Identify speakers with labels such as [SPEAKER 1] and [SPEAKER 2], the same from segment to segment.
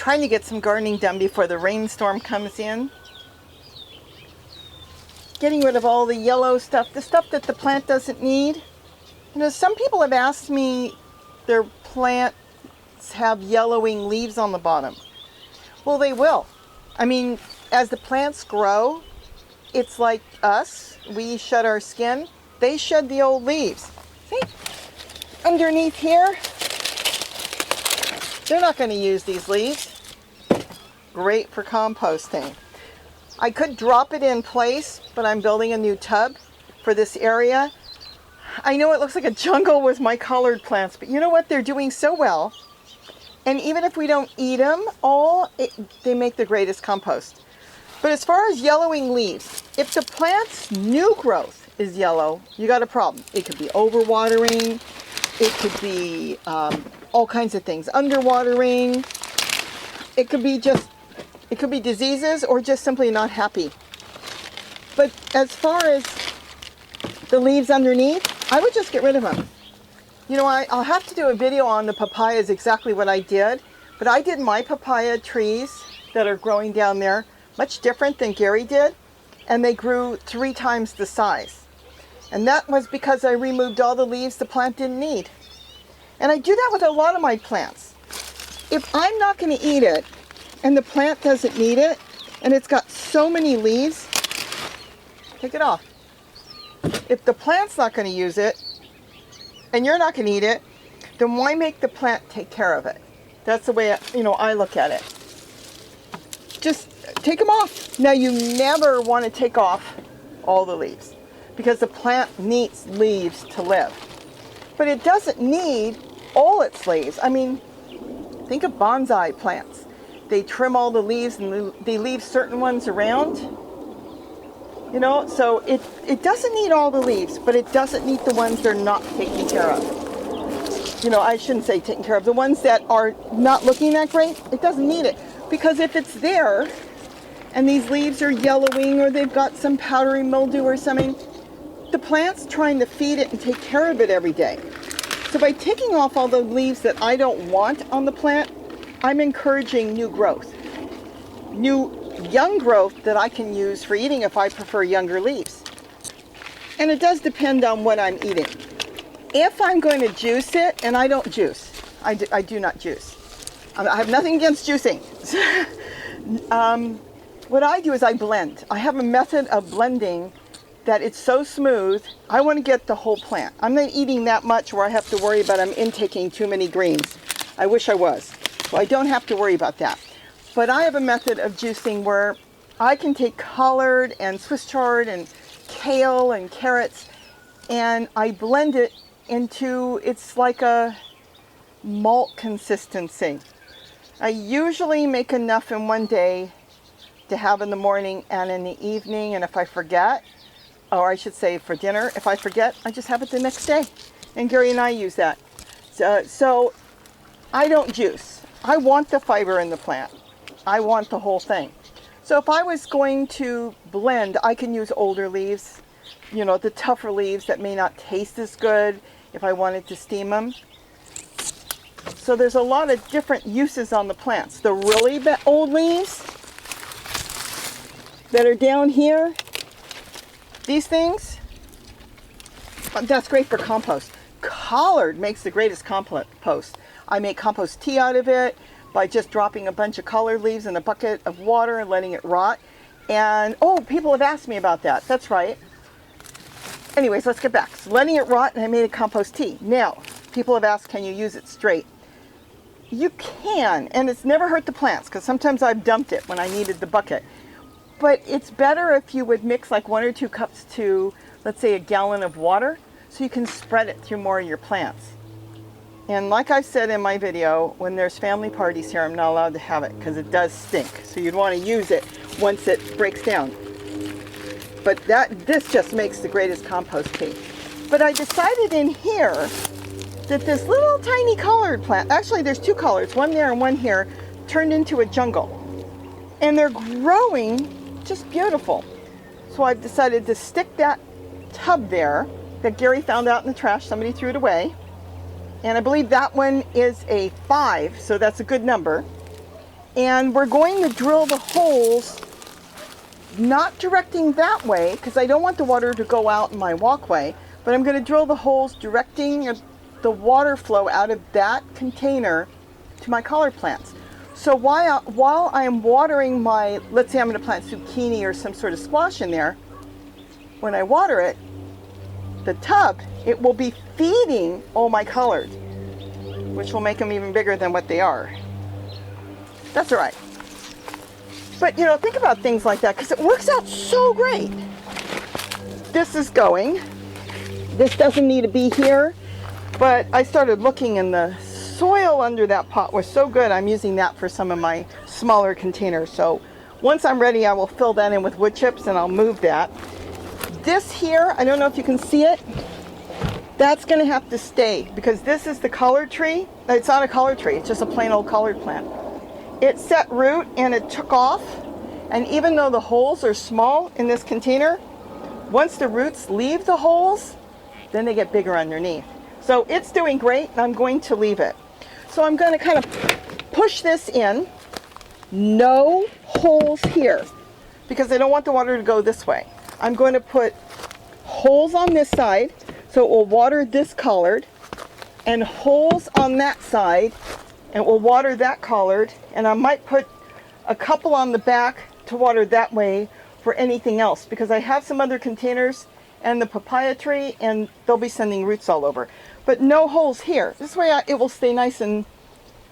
[SPEAKER 1] trying to get some gardening done before the rainstorm comes in. Getting rid of all the yellow stuff, the stuff that the plant doesn't need. You know, some people have asked me their plants have yellowing leaves on the bottom. Well, they will. I mean, as the plants grow, it's like us. We shed our skin. They shed the old leaves. See? Underneath here, they're not going to use these leaves. Great for composting. I could drop it in place, but I'm building a new tub for this area. I know it looks like a jungle with my collared plants, but you know what? They're doing so well. And even if we don't eat them all, they make the greatest compost. But as far as yellowing leaves, if the plant's new growth is yellow, you got a problem. It could be overwatering. It could be all kinds of things. Underwatering. It could be diseases or just simply not happy. But as far as the leaves underneath, I would just get rid of them. You know, I'll have to do a video on the papayas, exactly what I did. But I did my papaya trees that are growing down there much different than Gary did. And they grew 3 times the size. And that was because I removed all the leaves the plant didn't need. And I do that with a lot of my plants. If I'm not going to eat it, and the plant doesn't need it, and it's got so many leaves, take it off. If the plant's not going to use it, and you're not going to eat it, then why make the plant take care of it? That's the way I look at it. Just take them off. Now, you never want to take off all the leaves because the plant needs leaves to live. But it doesn't need all its leaves. I mean, think of bonsai plants. They trim all the leaves and they leave certain ones around. You know, so it doesn't need all the leaves, but it doesn't need the ones they're not taking care of. You know, I shouldn't say taking care of. The ones that are not looking that great, it doesn't need it. Because if it's there, and these leaves are yellowing, or they've got some powdery mildew or something, the plant's trying to feed it and take care of it every day. So by taking off all the leaves that I don't want on the plant, I'm encouraging new growth. New young growth that I can use for eating if I prefer younger leaves. And it does depend on what I'm eating. If I'm going to juice it, and I don't juice, I do not juice. I have nothing against juicing. What I do is I blend. I have a method of blending that it's so smooth. I want to get the whole plant. I'm not eating that much where I have to worry about I'm intaking too many greens. I wish I was. So I don't have to worry about that. But I have a method of juicing where I can take collard and Swiss chard and kale and carrots, and I blend it into, it's like a malt consistency. I usually make enough in one day to have in the morning and in the evening, and if I forget, or I should say for dinner, if I forget, I just have it the next day. And Gary and I use that. So I don't juice. I want the fiber in the plant. I want the whole thing. So if I was going to blend, I can use older leaves, you know, the tougher leaves that may not taste as good if I wanted to steam them. So there's a lot of different uses on the plants. The really old leaves that are down here, these things, that's great for compost. Collard makes the greatest compost. I make compost tea out of it by just dropping a bunch of collard leaves in a bucket of water and letting it rot. And, oh, people have asked me about that. That's right. Anyways, let's get back. So letting it rot, and I made a compost tea. Now, people have asked, can you use it straight? You can, and it's never hurt the plants, because sometimes I've dumped it when I needed the bucket. But it's better if you would mix like 1 or 2 cups to, let's say, a gallon of water, so you can spread it through more of your plants. And like I said in my video, when there's family parties here, I'm not allowed to have it because it does stink. So you'd want to use it once it breaks down. But this just makes the greatest compost tea. But I decided in here that this little tiny collard plant, actually there's 2 collards, one there and one here, turned into a jungle. And they're growing just beautiful. So I've decided to stick that tub there that Gary found out in the trash. Somebody threw it away. And I believe that one is a 5, so that's a good number. And we're going to drill the holes, not directing that way, because I don't want the water to go out in my walkway, but I'm going to drill the holes directing the water flow out of that container to my collard plants. So while I am watering my, let's say I'm going to plant zucchini or some sort of squash in there, when I water it, the tub, it will be feeding all my collards, which will make them even bigger than what they are. That's all right. But, you know, think about things like that, because it works out so great. This is going. This doesn't need to be here, but I started looking, and the soil under that pot was so good. I'm using that for some of my smaller containers. So once I'm ready, I will fill that in with wood chips, and I'll move that. This here, I don't know if you can see it. That's going to have to stay, because this is the collard tree. It's not a collard tree. It's just a plain old collard plant. It set root and it took off, and even though the holes are small in this container, once the roots leave the holes, then they get bigger underneath. So it's doing great, and I'm going to leave it. So I'm going to kind of push this in, no holes here, because I don't want the water to go this way. I'm going to put holes on this side so it will water this collard, and holes on that side, and it will water that collard, and I might put a couple on the back to water that way for anything else, because I have some other containers and the papaya tree, and they'll be sending roots all over. But no holes here. This way it will stay nice and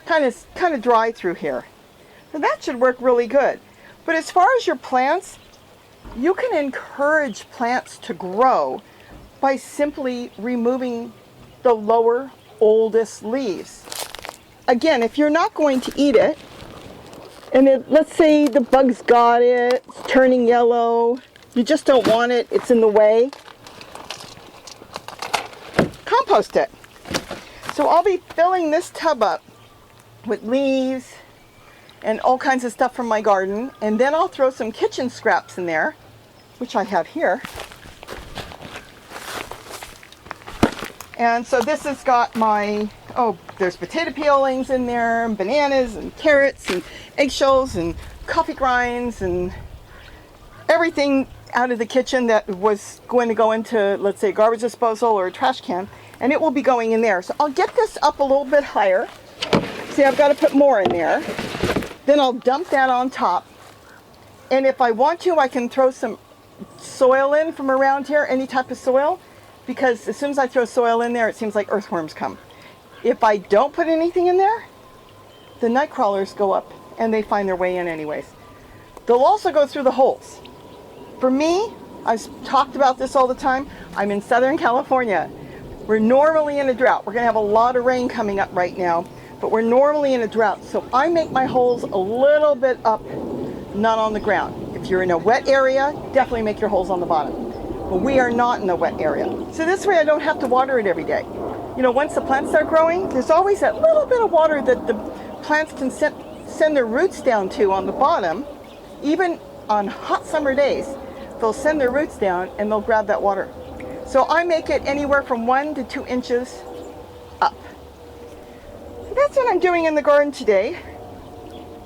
[SPEAKER 1] kind of dry through here. So that should work really good. But as far as your plants, you can encourage plants to grow by simply removing the lower, oldest leaves. Again, if you're not going to eat it, and let's say the bugs got it, it's turning yellow, you just don't want it, it's in the way, compost it. So I'll be filling this tub up with leaves and all kinds of stuff from my garden, and then I'll throw some kitchen scraps in there, which I have here. And so this has got my, there's potato peelings in there, and bananas and carrots and eggshells and coffee grinds and everything out of the kitchen that was going to go into, let's say, garbage disposal or a trash can, and it will be going in there. So I'll get this up a little bit higher. See, I've got to put more in there. Then I'll dump that on top. And if I want to, I can throw some soil in from around here, any type of soil, because as soon as I throw soil in there, it seems like earthworms come. If I don't put anything in there, the night crawlers go up and they find their way in anyways. They'll also go through the holes. For me, I've talked about this all the time, I'm in Southern California. We're normally in a drought. We're going to have a lot of rain coming up right now, but we're normally in a drought. So I make my holes a little bit up, not on the ground. If you're in a wet area, definitely make your holes on the bottom. But we are not in a wet area. So this way I don't have to water it every day. You know, once the plants start growing, there's always that little bit of water that the plants can send their roots down to on the bottom. Even on hot summer days, they'll send their roots down and they'll grab that water. So I make it anywhere from 1 to 2 inches up. So that's what I'm doing in the garden today.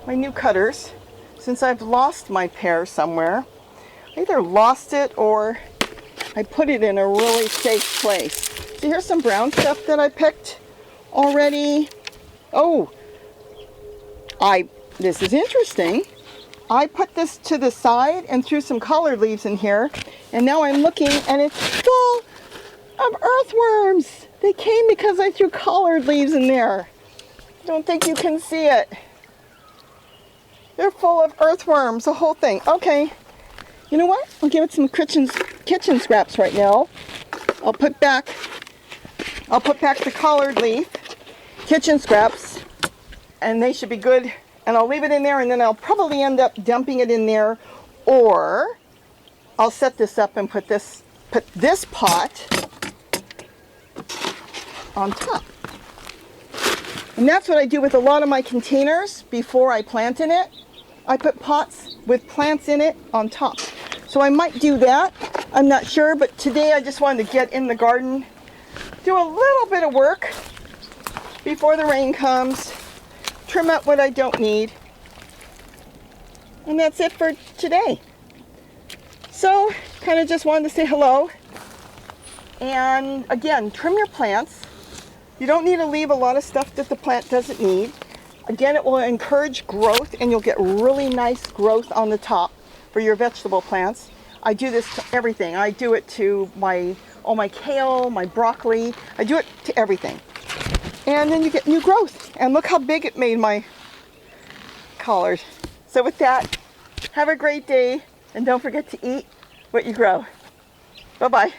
[SPEAKER 1] My new cutters, since I've lost my pair somewhere. I either lost it or I put it in a really safe place. So here's some brown stuff that I picked already. This is interesting. I put this to the side and threw some collard leaves in here, and now I'm looking and it's full of earthworms. They came because I threw collard leaves in there. I don't think you can see it. They're full of earthworms, the whole thing. Okay, you know what? I'll give it some kitchen scraps right now. I'll put back the collard leaf, kitchen scraps, and they should be good. And I'll leave it in there, and then I'll probably end up dumping it in there, or I'll set this up and put this pot on top. And that's what I do with a lot of my containers before I plant in it. I put pots with plants in it on top. So I might do that. I'm not sure, but today I just wanted to get in the garden, do a little bit of work before the rain comes, trim out what I don't need, And that's it for today. So, kind of just wanted to say hello. And again, trim your plants. You don't need to leave a lot of stuff that the plant doesn't need. Again, it will encourage growth and you'll get really nice growth on the top for your vegetable plants. I do this to everything. I do it to all my kale, my broccoli. I do it to everything. And then you get new growth. And look how big it made my collard. So with that, have a great day and don't forget to eat what you grow. Bye-bye.